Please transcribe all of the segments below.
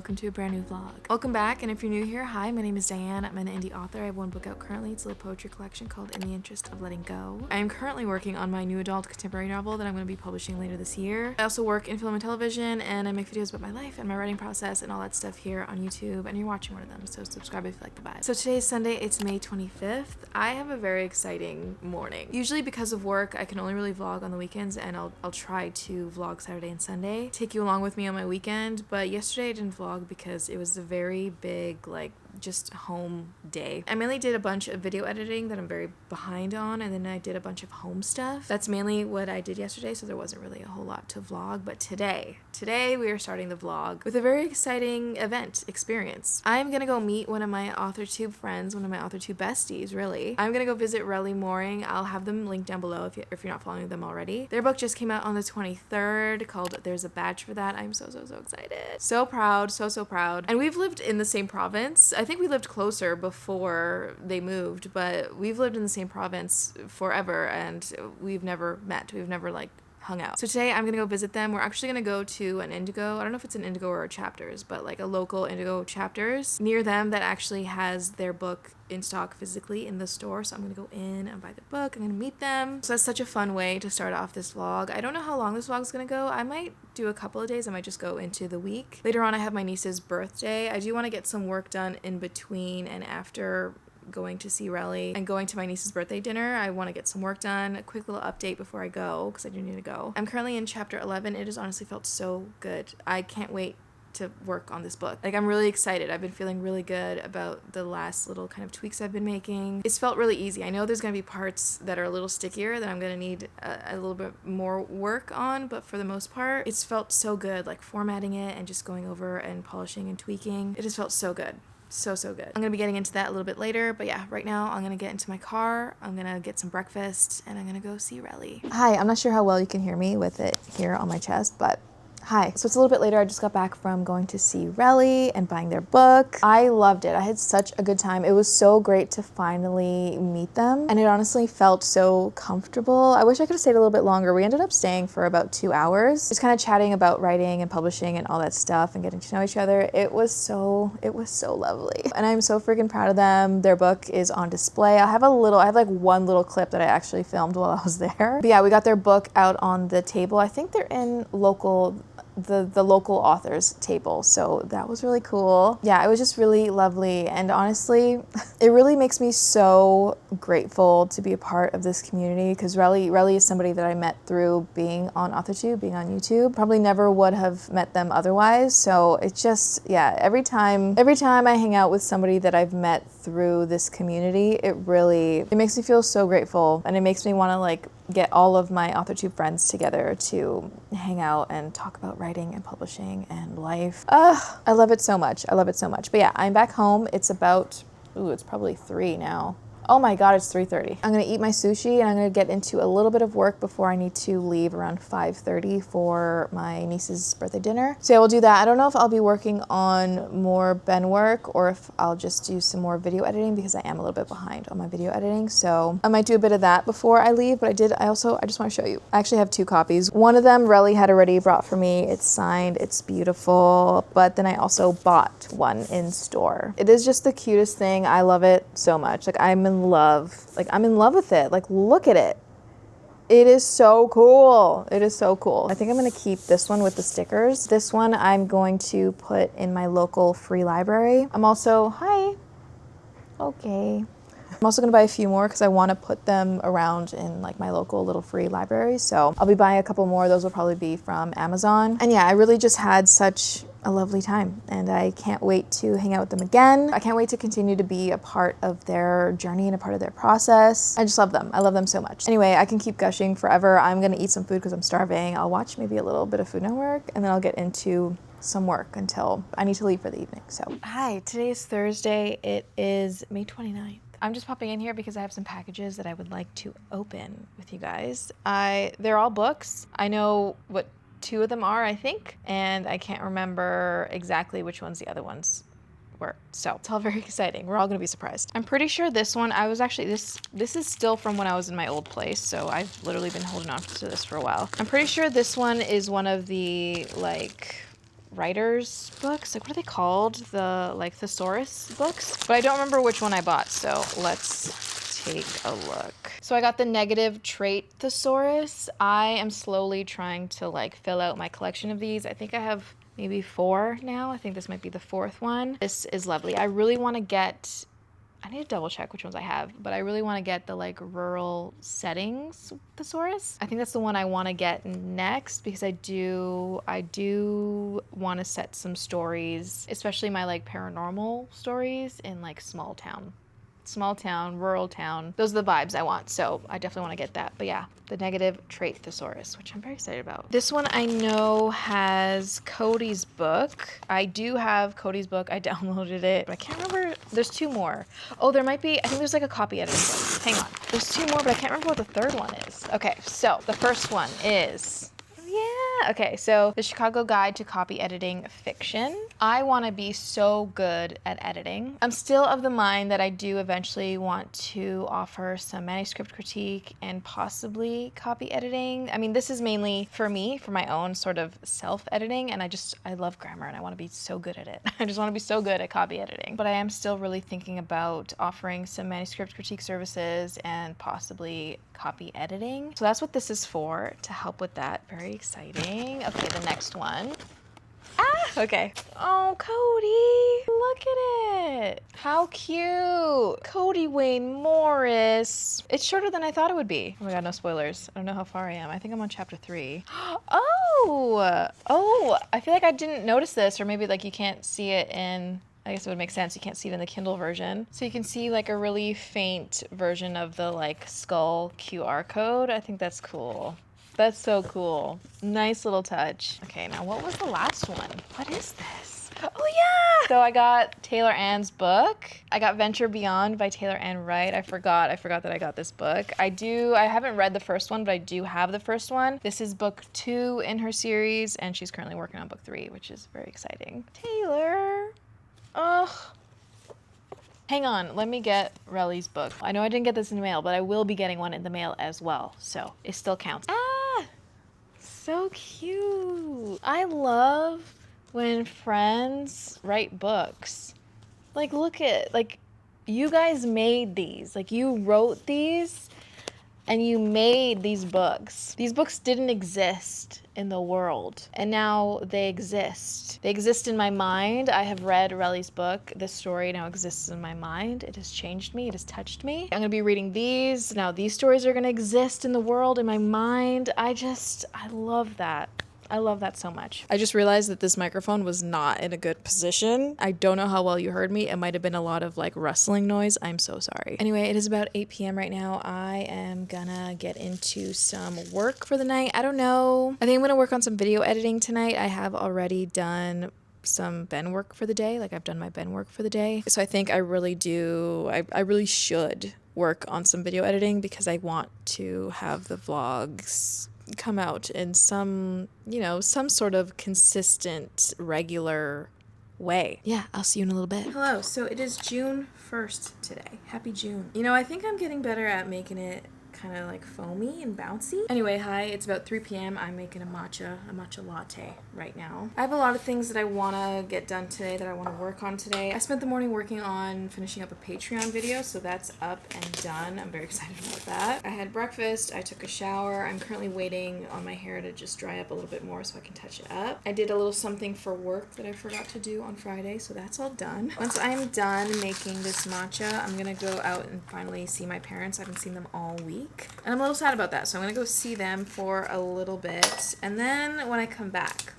welcome to a brand new vlog. Welcome back, and if you're new here, hi, my name is Diane. I'm an indie author. I have one book out currently. It's a little poetry collection called In the Interest of Letting Go. I am currently working on my new adult contemporary novel that I'm going to be publishing later this year. I also work in film and television, and I make videos about my life and my writing process and all that stuff here on YouTube, and you're watching one of them, so subscribe if you like the vibe. So today is Sunday, it's May 25th. I have a very exciting morning. Usually because of work, I can only really vlog on the weekends, and I'll try to vlog Saturday and Sunday. Take you along with me on my weekend, but yesterday I didn't vlog because it was a very big, like, just home day. I mainly did a bunch of video editing that I'm very behind on, and then I did a bunch of home stuff. That's mainly what I did yesterday, so there wasn't really a whole lot to vlog. But today we are starting the vlog with a very exciting experience. I'm gonna go meet one of my authortube friends, one of my authortube besties, really. I'm gonna go visit Relly Mooring. I'll have them linked down below if you're not following them already. Their book just came out on the 23rd called There's a Badge for That. I'm so excited. So proud, so proud. And we've lived in the same province. I think we lived closer before they moved, but we've lived in the same province forever, and we've never met. We've never, like, hung out. So today I'm gonna go visit them. We're actually gonna go to an Indigo. I don't know if it's an Indigo or a Chapters, but like a local Indigo Chapters near them that actually has their book in stock physically in the store. So I'm gonna go in and buy the book. I'm gonna meet them. So that's such a fun way to start off this vlog. I don't know how long this vlog is gonna go. I might do a couple of days. I might just go into the week. Later on I have my niece's birthday. I do want to get some work done in between and after going to see Relly and going to my niece's birthday dinner. I want to get some work done. A quick little update before I go, because I do need to go. I'm currently in chapter 11. It has honestly felt so good. I can't wait to work on this book. Like, I'm really excited. I've been feeling really good about the last little kind of tweaks I've been making. It's felt really easy. I know there's going to be parts that are a little stickier that I'm going to need a little bit more work on, but for the most part, it's felt so good, like formatting it and just going over and polishing and tweaking. It has felt so good. So good. I'm gonna be getting into that a little bit later, but yeah, right now I'm gonna get into my car, I'm gonna get some breakfast, and I'm gonna go see Relly. Hi, I'm not sure how well you can hear me with it here on my chest, but hi. So it's a little bit later. I just got back from going to see Relly and buying their book. I loved it. I had such a good time. It was so great to finally meet them, and it honestly felt so comfortable. I wish I could have stayed a little bit longer. We ended up staying for about 2 hours, just kind of chatting about writing and publishing and all that stuff and getting to know each other. It was so lovely. And I'm so freaking proud of them. Their book is on display. I have like one little clip that I actually filmed while I was there. But yeah, we got their book out on the table. I think they're in the local authors table, so that was really cool. Yeah, it was just really lovely, and honestly it really makes me so grateful to be a part of this community, because Relly is somebody that I met through being on authortube, being on YouTube. Probably never would have met them otherwise, so it's just, yeah, every time I hang out with somebody that I've met through this community, it makes me feel so grateful, and it makes me want to, like, get all of my authortube friends together to hang out and talk about writing and publishing and life. I love it so much. But yeah, I'm back home. It's about, it's probably 3 now. Oh my god, it's 3:30. I'm gonna eat my sushi, and I'm gonna get into a little bit of work before I need to leave around 5:30 for my niece's birthday dinner. So yeah, we'll do that. I don't know if I'll be working on more Ben work or if I'll just do some more video editing, because I am a little bit behind on my video editing. So I might do a bit of that before I leave, but I just want to show you. I actually have 2 copies. One of them Relly had already brought for me. It's signed, it's beautiful, but then I also bought one in store. It is just the cutest thing. I love it so much. Like, I'm in love with it. Like, look at it. It is so cool. I think I'm gonna keep this one with the stickers. This one I'm going to put in my local free library. I'm also gonna buy a few more because I want to put them around in, like, my local little free library. So I'll be buying a couple more. Those will probably be from Amazon. And yeah, I really just had such a lovely time, and I can't wait to hang out with them again. I can't wait to continue to be a part of their journey and a part of their process. I just love them. I love them so much. Anyway, I can keep gushing forever. I'm gonna eat some food because I'm starving. I'll watch maybe a little bit of Food Network, and then I'll get into some work until I need to leave for the evening. So hi, today is Thursday. It is May 29th. I'm just popping in here because I have some packages that I would like to open with you guys. They're all books. I know what 2 of them are, I think, and I can't remember exactly which ones the other ones were. So it's all very exciting. We're all gonna be surprised. I'm pretty sure this one, this is still from when I was in my old place, so I've literally been holding on to this for a while. I'm pretty sure this one is one of the, like, writer's books. Like, what are they called? The, like, thesaurus books? But I don't remember which one I bought, so let's take a look. So I got the negative trait thesaurus. I am slowly trying to, like, fill out my collection of these. I think I have maybe 4 now. I think this might be the 4th one. This is lovely. I really want to get... I need to double check which ones I have, but I really want to get the like rural settings thesaurus. I think that's the one I want to get next because I do want to set some stories, especially my like paranormal stories in like small town, rural town. Those are the vibes I want. So I definitely want to get that. But yeah, the negative trait thesaurus, which I'm very excited about. This one I know has Cody's book. I do have Cody's book. I downloaded it, but I can't remember. There's 2 more. Oh, there might be, I think there's like a copy editing book. Hang on. There's 2 more, but I can't remember what the 3rd one is. Okay, so the first one is... Yeah, okay, so the Chicago Guide to Copy Editing Fiction. I want to be so good at editing. I'm still of the mind that I do eventually want to offer some manuscript critique and possibly copy editing. I mean, this is mainly for me, for my own sort of self-editing, and I love grammar and I want to be so good at it. I just want to be so good at copy editing. But I am still really thinking about offering some manuscript critique services and possibly copy editing. So that's what this is for, to help with that. Very exciting. Okay, the next one. Okay. Oh, Cody, look at it. How cute. Cody Wayne Morris. It's shorter than I thought it would be. Oh my God, no spoilers. I don't know how far I am. I think I'm on chapter 3. Oh, I feel like I didn't notice this, or maybe like you can't see it in... I guess it would make sense. You can't see it in the Kindle version. So you can see like a really faint version of the like skull QR code. I think that's cool. That's so cool. Nice little touch. Okay, now what was the last one? What is this? Oh yeah! So I got Taylor Ann's book. I got Venture Beyond by Taylor Ann Wright. I forgot that I got this book. I haven't read the first one, but I do have the first one. This is book 2 in her series, and she's currently working on book 3, which is very exciting. Taylor. Ugh. Hang on, let me get Relly's book. I know I didn't get this in the mail, but I will be getting one in the mail as well, so it still counts. So cute. I love when friends write books. Like, look at, like, you guys made these. Like, you wrote these, and you made these books. These books didn't exist in the world, and now they exist. They exist in my mind. I have read Relly's book. This story now exists in my mind. It has changed me. It has touched me. I'm gonna be reading these. Now these stories are gonna exist in the world, in my mind. I love that. I love that so much. I just realized that this microphone was not in a good position. I don't know how well you heard me. It might have been a lot of like rustling noise. I'm so sorry. Anyway, it is about 8 p.m. right now. I am gonna get into some work for the night. I don't know. I think I'm gonna work on some video editing tonight. I have already done some Ben work for the day. Like, I've done my Ben work for the day. So I think I really should work on some video editing because I want to have the vlogs come out in some sort of consistent, regular way. Yeah, I'll see you in a little bit. Hello, so it is June 1st today. Happy June. I think I'm getting better at making it kind of like foamy and bouncy. Anyway, hi, it's about 3 p.m. I'm making a matcha latte right now. I have a lot of things that I want to get done today, that I want to work on today. I spent the morning working on finishing up a Patreon video, so that's up and done. I'm very excited about that. I had breakfast, I took a shower. I'm currently waiting on my hair to just dry up a little bit more so I can touch it up. I did a little something for work that I forgot to do on Friday, so that's all done. Once I'm done making this matcha, I'm gonna go out and finally see my parents. I haven't seen them all week. And I'm a little sad about that, so I'm gonna go see them for a little bit. And then when I come back,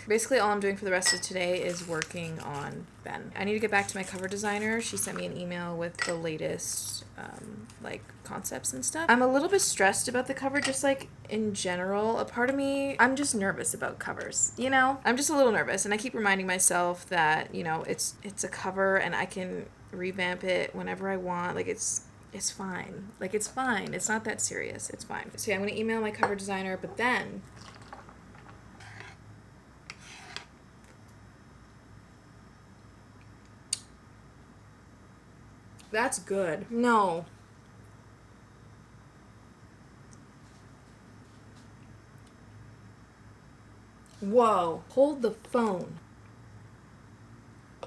basically all I'm doing for the rest of today is working on Ben. I need to get back to my cover designer. She sent me an email with the latest concepts and stuff. I'm a little bit stressed about the cover, just like in general. A part of me, I'm just nervous about covers, I'm just a little nervous, and I keep reminding myself that, it's a cover and I can revamp it whenever I want. Like, it's fine. Like, it's fine. It's not that serious. It's fine. So yeah, I'm going to email my cover designer, but then that's good. No. Whoa. Hold the phone.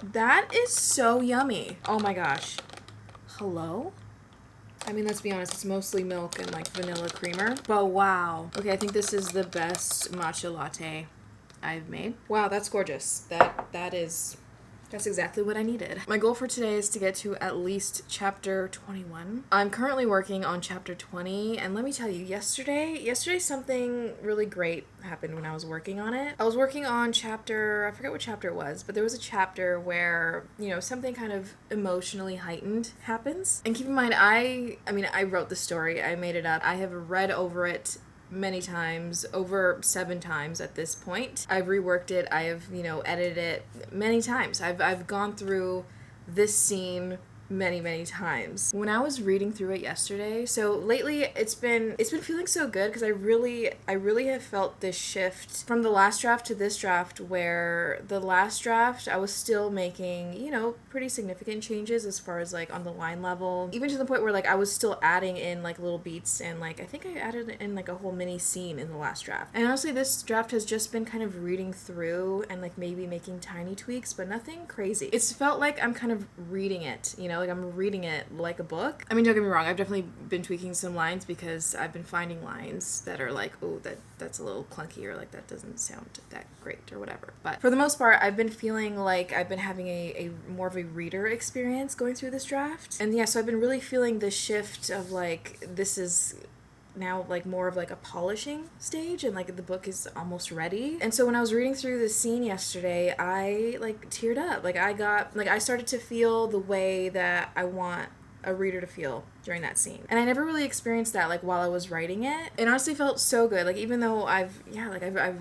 That is so yummy. Oh my gosh. Hello? I mean, let's be honest, it's mostly milk and like vanilla creamer. But wow. Okay, I think this is the best matcha latte I've made. Wow, that's gorgeous. That's exactly what I needed. My goal for today is to get to at least chapter 21. I'm currently working on chapter 20, and let me tell you, yesterday something really great happened when I was working on it. I was working on I forget what chapter it was, but there was a chapter where, something kind of emotionally heightened happens. And keep in mind, I wrote the story, I made it up. I have read over it many times, over 7 times at this point. I've reworked it. I have, edited it many times. I've gone through this scene many times. When I was reading through it yesterday, so lately it's been feeling so good because I really have felt this shift from the last draft to this draft, where the last draft I was still making, pretty significant changes as far as like on the line level, even to the point where like I was still adding in like little beats, and like I think I added in like a whole mini scene in the last draft. And honestly, this draft has just been kind of reading through and like maybe making tiny tweaks, but nothing crazy. It's felt like I'm kind of reading it, like I'm reading it like a book. I mean, don't get me wrong, I've definitely been tweaking some lines because I've been finding lines that are like, oh, that's a little clunky, or like that doesn't sound that great or whatever. But for the most part, I've been feeling like I've been having a more of a reader experience going through this draft. And yeah, so I've been really feeling this shift of like, this is now like more of like a polishing stage, and like the book is almost ready. And so when I was reading through this scene yesterday, I like teared up. Like I started to feel the way that I want a reader to feel during that scene. And I never really experienced that like while I was writing it. It honestly felt so good. Like even though I've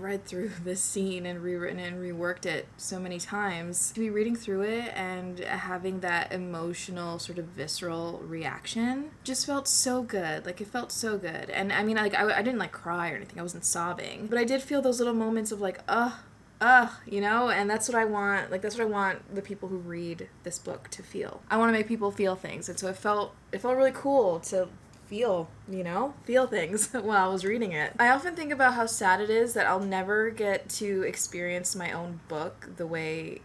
read through this scene and rewritten it and reworked it so many times, to be reading through it and having that emotional sort of visceral reaction just felt so good. Like it felt so good. And I mean, like I didn't like cry or anything. I wasn't sobbing, but I did feel those little moments of like, and that's what I want. Like, that's what I want the people who read this book to feel. I want to make people feel things. And so it felt really cool to feel things while I was reading it. I often think about how sad it is that I'll never get to experience my own book the way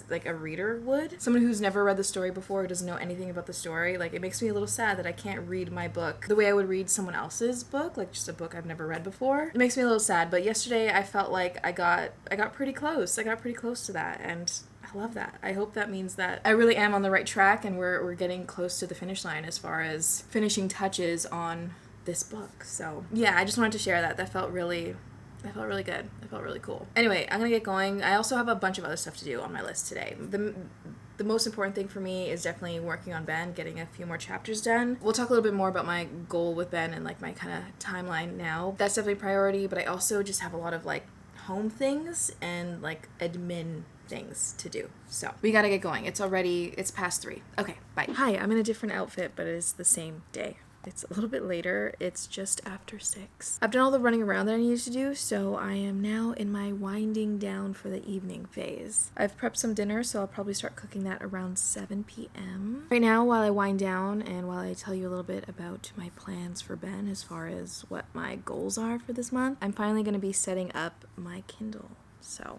like a reader would. Someone who's never read the story before, who doesn't know anything about the story. Like, it makes me a little sad that I can't read my book the way I would read someone else's book, like just a book I've never read before. It makes me a little sad, but yesterday I felt like I got pretty close. I got pretty close to that, and I love that. I hope that means that I really am on the right track, and we're getting close to the finish line as far as finishing touches on this book. So yeah, I just wanted to share that. That felt really good. That felt really cool. Anyway, I'm gonna get going. I also have a bunch of other stuff to do on my list today. The most important thing for me is definitely working on Ben, getting a few more chapters done. We'll talk a little bit more about my goal with Ben and like my kind of timeline now. That's definitely a priority, but I also just have a lot of like home things and like admin things to do. So we gotta get going. It's past 3. Okay, bye. Hi, I'm in a different outfit, but it is the same day. It's a little bit later. It's just after 6. I've done all the running around that I needed to do, so I am now in my winding down for the evening phase. I've prepped some dinner, so I'll probably start cooking that around 7 p.m. Right now, while I wind down and while I tell you a little bit about my plans for Ben as far as what my goals are for this month, I'm finally going to be setting up my Kindle, so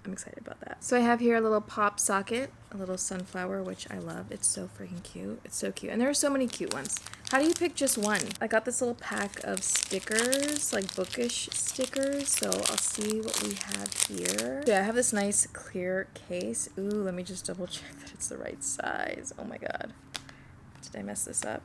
I'm excited about that. So I have here a little pop socket, a little sunflower, which I love. It's so freaking cute. It's so cute. And there are so many cute ones. How do you pick just one? I got this little pack of stickers, like Bookish stickers. So I'll see what we have here. Yeah, I have this nice clear case. Ooh, let me just double check that it's the right size. Oh my God. Did I mess this up?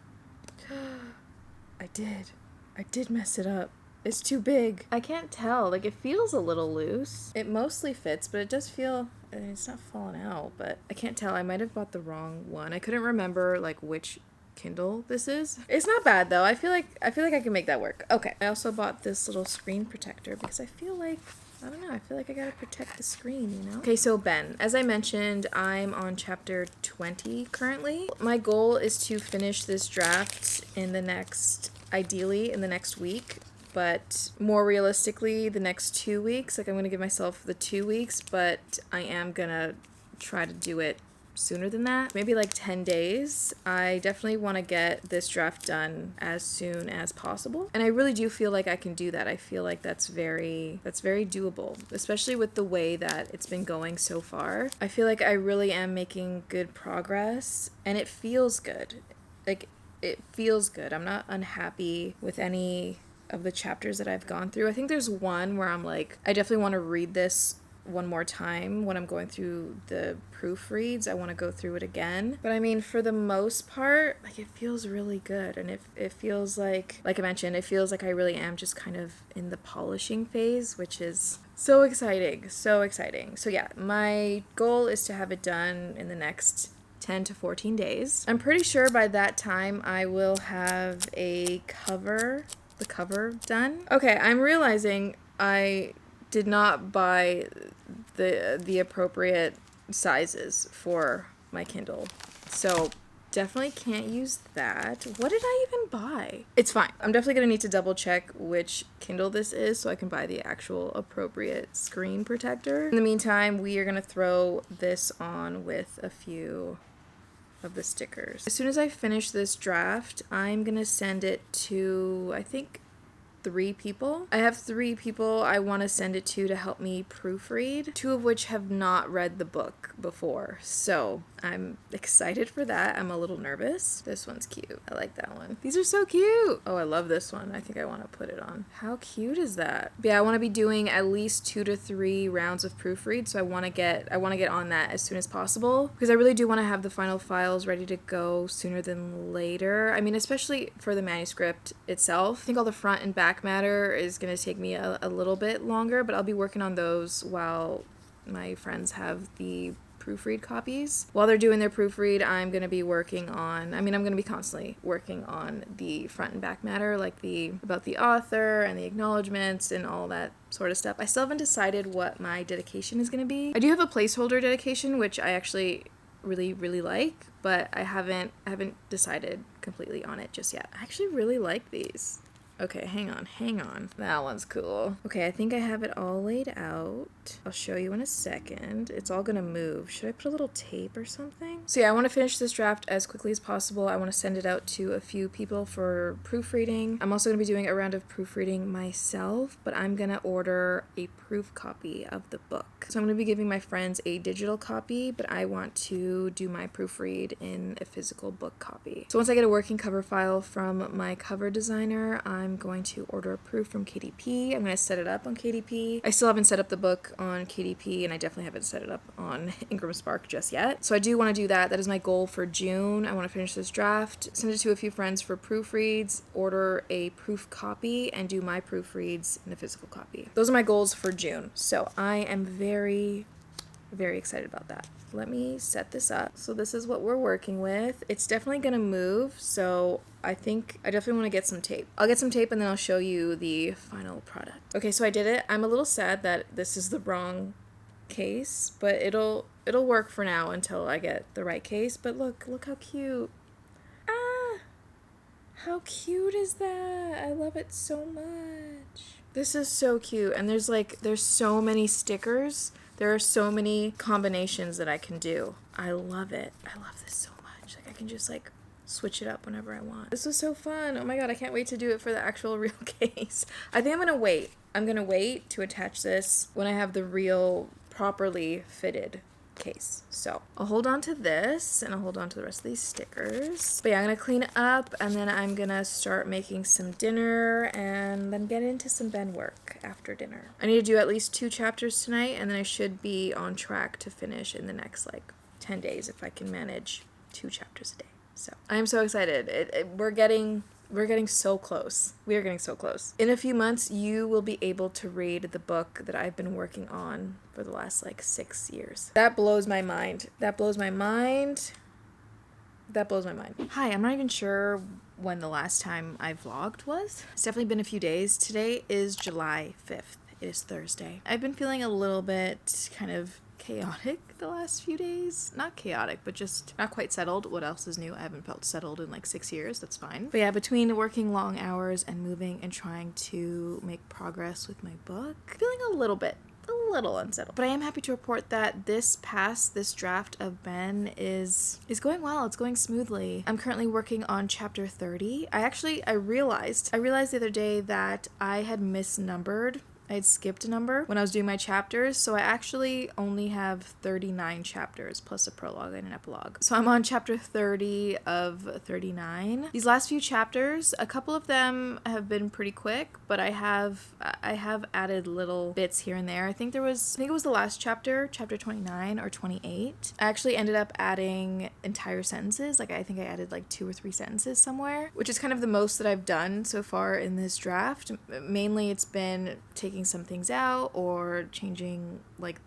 I did mess it up. It's too big. I can't tell. Like, it feels a little loose. It mostly fits, but it does feel... it's not falling out, but I can't tell. I might have bought the wrong one. I couldn't remember, like, which Kindle this is. It's not bad, though. I feel like I can make that work. Okay. I also bought this little screen protector because I feel like... I don't know. I feel like I gotta protect the screen, you know? Okay, so Ben. As I mentioned, I'm on chapter 20 currently. My goal is to finish this draft ideally in the next week. But more realistically, the next 2 weeks. Like, I'm going to give myself the 2 weeks, but I am going to try to do it sooner than that, maybe like 10 days. I definitely want to get this draft done as soon as possible. And I really do feel like I can do that. I feel like that's very doable, especially with the way that it's been going so far. I feel like I really am making good progress and it feels good. Like, it feels good. I'm not unhappy with any of the chapters that I've gone through. I think there's one where I'm like, I definitely want to read this one more time when I'm going through the proofreads. I want to go through it again. But I mean, for the most part, like, it feels really good. And it feels like I mentioned, it feels like I really am just kind of in the polishing phase, which is so exciting. So exciting. So yeah, my goal is to have it done in the next 10 to 14 days. I'm pretty sure by that time I will have the cover done. Okay, I'm realizing I did not buy the appropriate sizes for my Kindle. So definitely can't use that. What did I even buy? It's fine. I'm definitely gonna need to double check which Kindle this is so I can buy the actual appropriate screen protector. In the meantime, we are gonna throw this on with a few of the stickers. As soon as I finish this draft, I'm gonna send it to, I think, 3 people. I have 3 people I want to send it to help me proofread, 2 of which have not read the book before. So I'm excited for that. I'm a little nervous. This one's cute. I like that one. These are so cute. Oh, I love this one. I think I want to put it on. How cute is that? But yeah, I want to be doing at least 2 to 3 rounds of proofread, so I want to get on that as soon as possible because I really do want to have the final files ready to go sooner than later. I mean, especially for the manuscript itself. I think all the front and back matter is going to take me a little bit longer, but I'll be working on those while my friends have the proofread copies. While they're doing their proofread, I'm going to be working on, I'm going to be constantly working on the front and back matter, like about the author and the acknowledgements and all that sort of stuff. I still haven't decided what my dedication is going to be. I do have a placeholder dedication, which I actually really like, but I haven't decided completely on it just yet. I actually really like these. Okay, hang on. That one's cool. Okay, I think I have it all laid out. I'll show you in a second. It's all gonna move. Should I put a little tape or something? So yeah, I want to finish this draft as quickly as possible. I want to send it out to a few people for proofreading. I'm also gonna be doing a round of proofreading myself, but I'm gonna order a proof copy of the book. So I'm gonna be giving my friends a digital copy, but I want to do my proofread in a physical book copy. So once I get a working cover file from my cover designer, I'm going to order a proof from KDP. I'm going to set it up on KDP. I still haven't set up the book on KDP, and I definitely haven't set it up on Ingram Spark just yet. So I do want to do that. That is my goal for June. I want to finish this draft, send it to a few friends for proofreads, order a proof copy, and do my proofreads in a physical copy. Those are my goals for June. So I am very excited about that. Let me set this up. So this is what we're working with. It's definitely gonna move, so I think I definitely want to get some tape. I'll get some tape and then I'll show you the final product. Okay, so I did it. I'm a little sad that this is the wrong case, but it'll work for now until I get the right case. But look how cute. Ah, how cute is that? I love it so much. This is so cute, and there's so many stickers. There are so many combinations that I can do. I love it. I love this so much. Like, I can just switch it up whenever I want. This was so fun. Oh my god, I can't wait to do it for the actual real case. I think I'm gonna wait. I'm gonna wait to attach this when I have the real properly fitted case. So I'll hold on to this and I'll hold on to the rest of these stickers. But yeah, I'm gonna clean up and then I'm gonna start making some dinner and then get into some Ben work after dinner. I need to do at least 2 chapters tonight and then I should be on track to finish in the next 10 days if I can manage 2 chapters a day. So I am so excited. We're getting so close. We are getting so close. In a few months, you will be able to read the book that I've been working on for the last 6 years. That blows my mind. That blows my mind. Hi, I'm not even sure when the last time I vlogged was. It's definitely been a few days. Today is July 5th. It is Thursday. I've been feeling a little bit kind of chaotic the last few days. Not chaotic, but just not quite settled. What else is new? I haven't felt settled in 6 years. That's fine. But yeah, between working long hours and moving and trying to make progress with my book, feeling a little bit little unsettled. But I am happy to report that this draft of Ben is going well. It's going smoothly. I'm currently working on chapter 30. I realized the other day that I had misnumbered. I had skipped a number when I was doing my chapters, so I actually only have 39 chapters plus a prologue and an epilogue. So I'm on chapter 30 of 39. These last few chapters, a couple of them have been pretty quick, but I have added little bits here and there. I think it was the last chapter, chapter 29 or 28. I actually ended up adding entire sentences. Like I think I added like 2 or 3 sentences somewhere, which is kind of the most that I've done so far in this draft. Mainly it's been taking some things out or changing like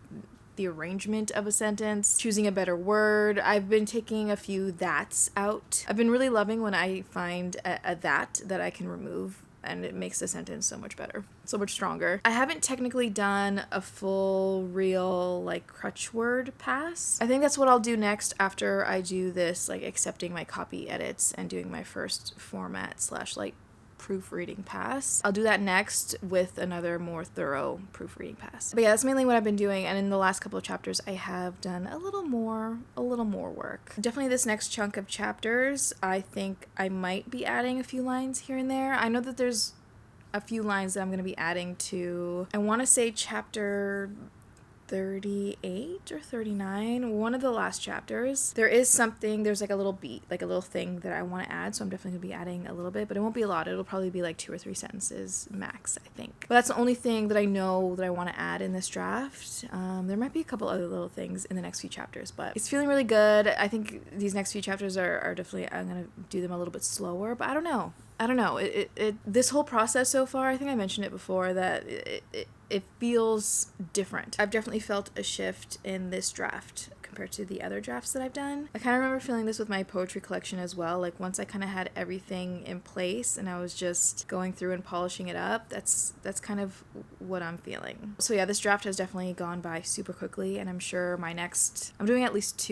the arrangement of a sentence, choosing a better word. I've been taking a few that's out. I've been really loving when I find a that I can remove, and it makes the sentence so much better, so much stronger. I haven't technically done a full real like crutch word pass. I think that's what I'll do next after I do this like accepting my copy edits and doing my first format / like proofreading pass. I'll do that next with another more thorough proofreading pass. But yeah, that's mainly what I've been doing, and in the last couple of chapters I have done a little more work. Definitely this next chunk of chapters, I think I might be adding a few lines here and there. I know that there's a few lines that I'm going to be adding to, I want to say chapter 38 or 39, one of the last chapters. There's like a little beat, like a little thing that I want to add, so I'm definitely gonna be adding a little bit, but it won't be a lot. It'll probably be like 2 or 3 sentences max, I think. But that's the only thing that I know that I want to add in this draft. There might be a couple other little things in the next few chapters, but it's feeling really good. I think these next few chapters are definitely, I'm gonna do them a little bit slower, but I don't know. This whole process so far, I think I mentioned it before, that it feels different. I've definitely felt a shift in this draft compared to the other drafts that I've done. I kind of remember feeling this with my poetry collection as well. Like once I kind of had everything in place and I was just going through and polishing it up, that's kind of what I'm feeling. So yeah, this draft has definitely gone by super quickly, and I'm sure I'm doing at least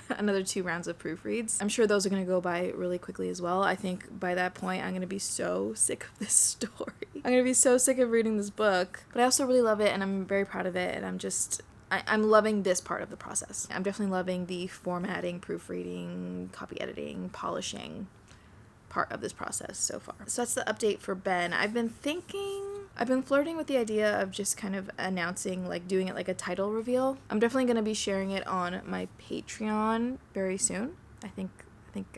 another 2 rounds of proofreads. I'm sure those are going to go by really quickly as well. I think by that point I'm going to be so sick of this story. I'm going to be so sick of reading this book, but I also really love it and I'm very proud of it, and I'm loving this part of the process. I'm definitely loving the formatting, proofreading, copy editing, polishing part of this process so far. So that's the update for Ben. I've been flirting with the idea of just kind of announcing, like doing it like a title reveal. I'm definitely going to be sharing it on my Patreon very soon. I think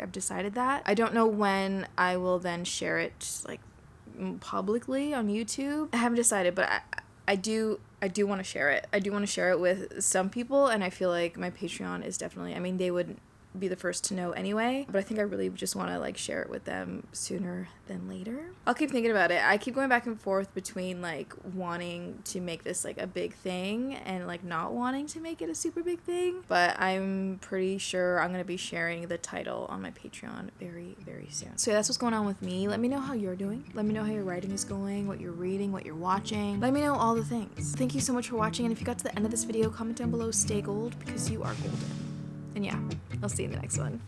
I've decided that. I don't know when I will then share it like publicly on YouTube. I haven't decided, but I do want to share it. I do want to share it with some people, and I feel like my Patreon is definitely, I mean, they would be the first to know anyway, but I think I really just want to like share it with them sooner than later. I'll keep thinking about it. I keep going back and forth between like wanting to make this like a big thing and like not wanting to make it a super big thing, but I'm pretty sure I'm going to be sharing the title on my Patreon very, very soon. So yeah, that's what's going on with me. Let me know how you're doing. Let me know how your writing is going, what you're reading, what you're watching. Let me know all the things. Thank you so much for watching, and if you got to the end of this video, comment down below, stay gold, because you are golden. And yeah, I'll see you in the next one.